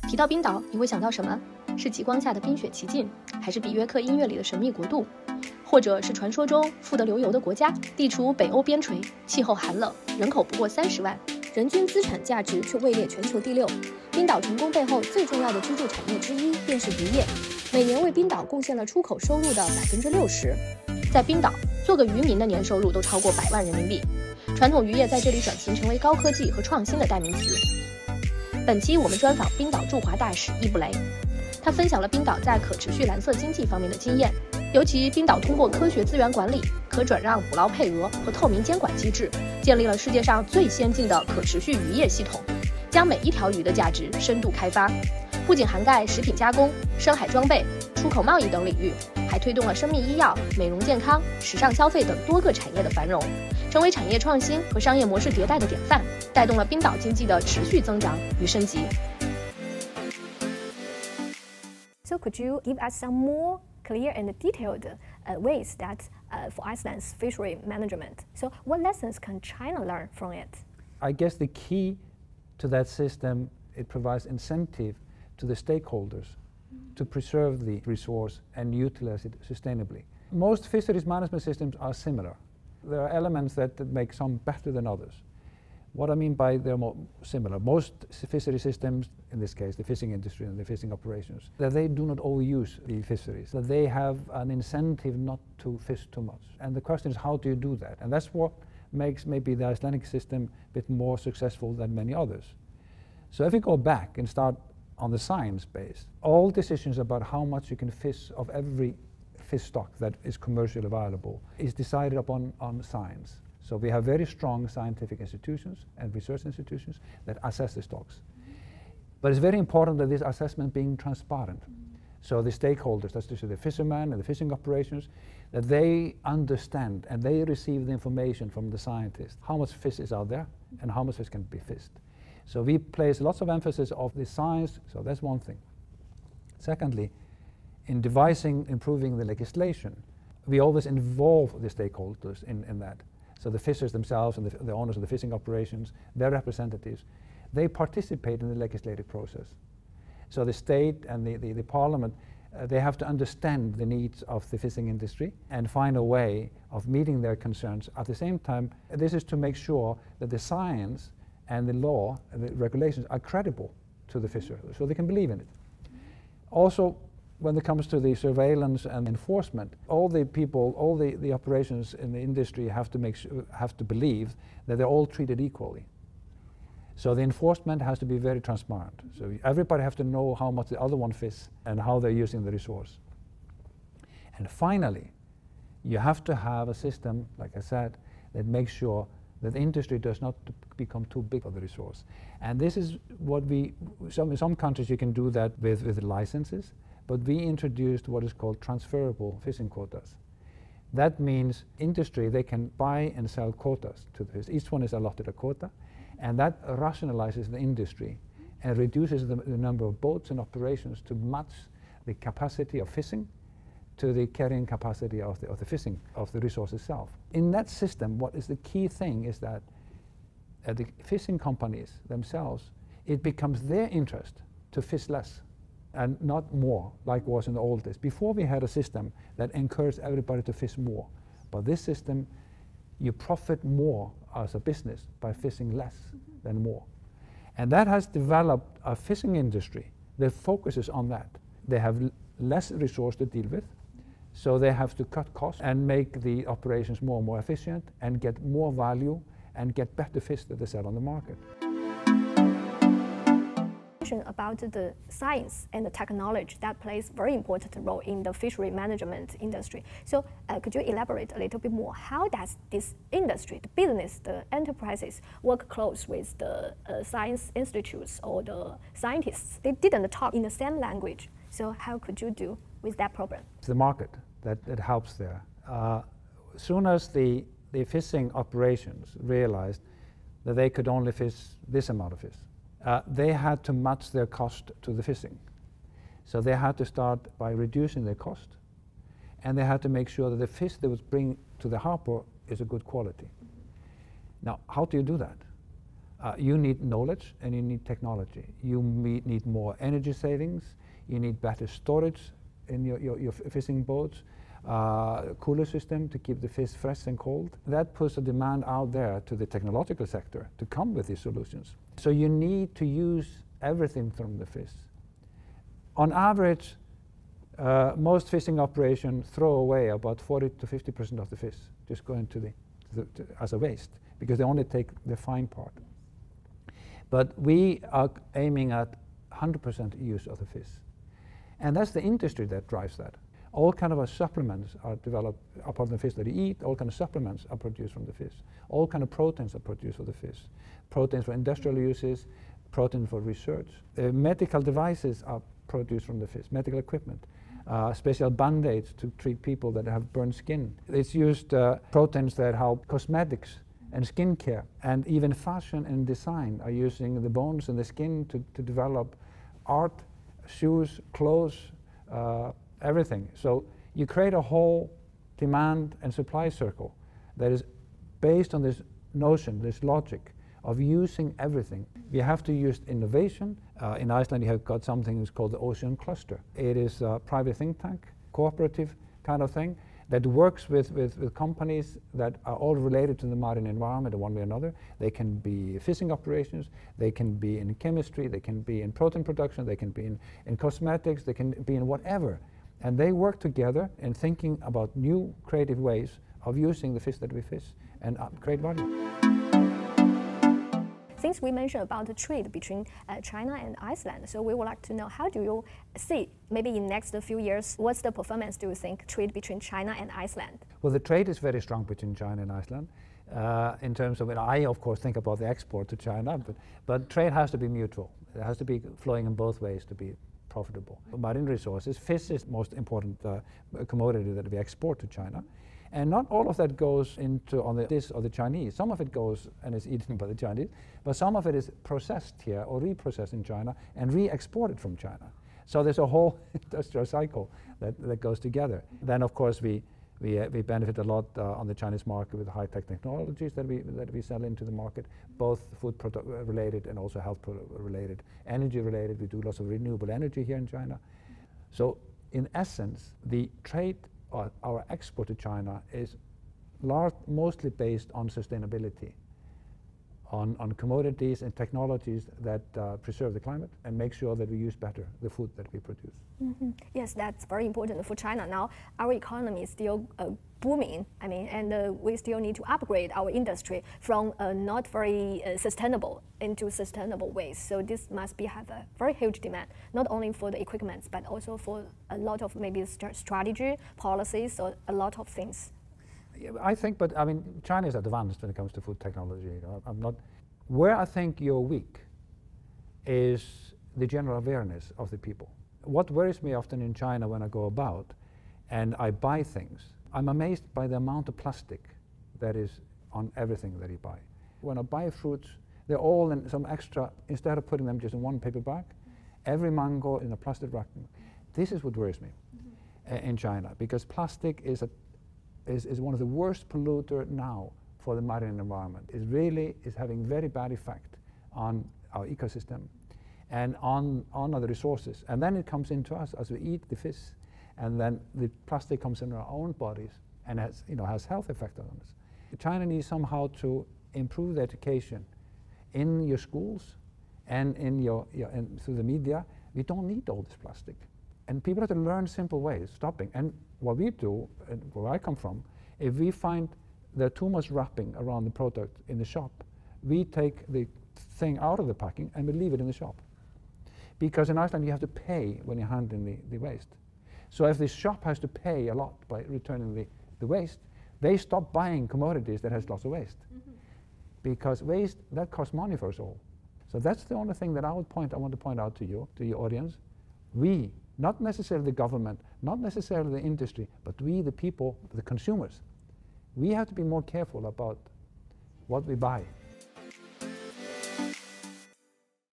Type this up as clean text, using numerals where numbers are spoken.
提到冰岛，你会想到什么？是极光下的冰雪奇境，还是比约克音乐里的神秘国度，或者是传说中富得流油的国家？地处北欧边陲，气候寒冷，人口不过30万，人均资产价值却位列全球第6。冰岛成功背后最重要的支柱产业之一便是渔业，每年为冰岛贡献了出口收入的60%。在冰岛，做个渔民的年收入都超过100万人民币。传统渔业在这里转型成为高科技和创新的代名词。本期我们专访冰岛驻华大使易卜雷，他分享了冰岛在可持续蓝色经济方面的经验，尤其冰岛通过科学资源管理、可转让捕捞配额和透明监管机制，建立了世界上最先进的可持续渔业系统，将每一条鱼的价值深度开发，不仅涵盖食品加工、深海装备、出口贸易等领域，还推动了生命医药、美容健康、时尚消费等多个产业的繁荣，成为产业创新和商业模式迭代的典范，带动了冰岛经济的持续增长与升级。So could you give us some more clear and detailed ways that for Iceland's fishery management? So what lessons can China learn from it? I guess the key to that system, it provides incentive to the stakeholders to preserve the resource and utilize it sustainably. Most fisheries management systems are similar. There are elements that make some better than others. What I mean by they're more similar, most fishery systems, in this case the fishing industry and the fishing operations, that they do not overuse the fisheries, that they have an incentive not to fish too much. And the question is, how do you do that? And that's what makes maybe the Icelandic system a bit more successful than many others. So if we go back and start on the science base, all decisions about how much you can fish of every fish stock that is commercially available is decided upon on science. So we have very strong scientific institutions and research institutions that assess the stocks. But it's very important that this assessment being transparent. So the stakeholders, that's to say the fishermen and the fishing operations, that they understand and they receive the information from the scientists, how much fish is out there and how much fish can be fished. So we place lots of emphasis of the science, so that's one thing. Secondly, in devising, improving the legislation, we always involve the stakeholders in that. So the fishers themselves and the owners of the fishing operations, their representatives, they participate in the legislative process. So the state and the parliament, they have to understand the needs of the fishing industry and find a way of meeting their concerns. At the same time, this is to make sure that the science and the law and the regulations are credible to the fisher, so they can believe in it. Also, when it comes to the surveillance and enforcement, all the people, all the operations in the industry have to believe that they're all treated equally. So the enforcement has to be very transparent. So everybody has to know how much the other one fishes and how they're using the resource. And finally, you have to have a system, like I said, that makes sure that the industry does not become too big for the resource. And this is what in some countries you can do that with licenses, but we introduced what is called transferable fishing quotas. That means industry, they can buy and sell quotas to the fish. Each one is allotted a quota, and that rationalizes the industry and reduces the number of boats and operations to match the capacity of fishing to the carrying capacity of the fishing, of the resource itself. In that system, what is the key thing is that the fishing companies themselves, it becomes their interest to fish less and not more, like was in the old days. Before we had a system that encouraged everybody to fish more, but this system, you profit more as a business by fishing less than more. And that has developed a fishing industry that focuses on that. They have less resource to deal with, so they have to cut costs and make the operations more and more efficient and get more value and get better fish that they sell on the market. About the science and the technology that plays very important role in the fishery management industry. So could you elaborate a little bit more? How does this industry, the business, the enterprises work close with the science institutes or the scientists? They didn't talk in the same language. So how could you do with that problem? It's the market that helps there. As soon as the fishing operations realized that they could only fish this amount of fish, they had to match their cost to the fishing. So they had to start by reducing their cost, and they had to make sure that the fish they would bring to the harbor is a good quality. Now, how do you do that? You need knowledge and you need technology. You need more energy savings. You need better storage in your fishing boats, cooler system to keep the fish fresh and cold. That puts a demand out there to the technological sector to come with these solutions. So you need to use everything from the fish. On average, most fishing operations throw away about 40 to 50% of the fish, just going as a waste, because they only take the fine part. But we are aiming at 100% use of the fish. And that's the industry that drives that. All kind of supplements are developed upon the fish that you eat. All kind of supplements are produced from the fish. All kind of proteins are produced from the fish. Proteins for industrial uses, protein for research. Medical devices are produced from the fish, medical equipment. Special band-aids to treat people that have burned skin. It's used proteins that help cosmetics and skincare, and even fashion and design are using the bones and the skin to develop art, shoes, clothes, everything. So you create a whole demand and supply circle that is based on this notion, this logic of using everything. We have to use innovation. In Iceland you have got something that's called the Ocean Cluster. It is a private think tank, cooperative kind of thing that works with companies that are all related to the marine environment in one way or another. They can be fishing operations, they can be in chemistry, they can be in protein production, they can be in cosmetics, they can be in whatever. And they work together in thinking about new creative ways of using the fish that we fish and create value. Since we mentioned about the trade between China and Iceland, so we would like to know, how do you see, maybe in next few years, what's the performance, do you think, trade between China and Iceland? Well, the trade is very strong between China and Iceland. In terms of, I of course think about the export to China, but trade has to be mutual. It has to be flowing in both ways to be profitable. Marine resources, fish is the most important commodity that we export to China. And not all of that goes into on the dish of the Chinese. Some of it goes and is eaten by the Chinese, but some of it is processed here or reprocessed in China and re-exported from China. So there's a whole industrial cycle that goes together. Then of course we benefit a lot on the Chinese market with high-tech technologies that we sell into the market, both food product related and also health related, energy related. We do lots of renewable energy here in China. So in essence, the trade our export to China is mostly based on sustainability, on commodities and technologies that preserve the climate and make sure that we use better the food that we produce. Mm-hmm. Yes, that's very important for China. Now, our economy is still booming, and we still need to upgrade our industry from not very sustainable into sustainable ways. So this must have a very huge demand, not only for the equipment, but also for a lot of maybe strategy, policies, or a lot of things. I think, but China is advanced when it comes to food technology. Where I think you're weak is the general awareness of the people. What worries me often in China when I go about and I buy things, I'm amazed by the amount of plastic that is on everything that you buy. When I buy fruits, they're all in some extra, instead of putting them just in one paper bag, every mango in a plastic wrapping. This is what worries me in China, because plastic is one of the worst polluter now for the marine environment. It really is having very bad effect on our ecosystem and on other resources. And then it comes into us as we eat the fish, and then the plastic comes in our own bodies and has health effect on us. China needs somehow to improve the education in your schools and and through the media. We don't need all this plastic. And people have to learn simple ways, stopping. And what we do, and where I come from, if we find there's too much wrapping around the product in the shop, we take the thing out of the packing and we leave it in the shop. Because in Iceland you have to pay when you hand in the waste. So if the shop has to pay a lot by returning the waste, they stop buying commodities that has lots of waste. Mm-hmm. Because waste, that costs money for us all. So that's the only thing that I want to point out to you, to your audience. We, not necessarily the government, not necessarily the industry, but we, the people, the consumers, we have to be more careful about what we buy.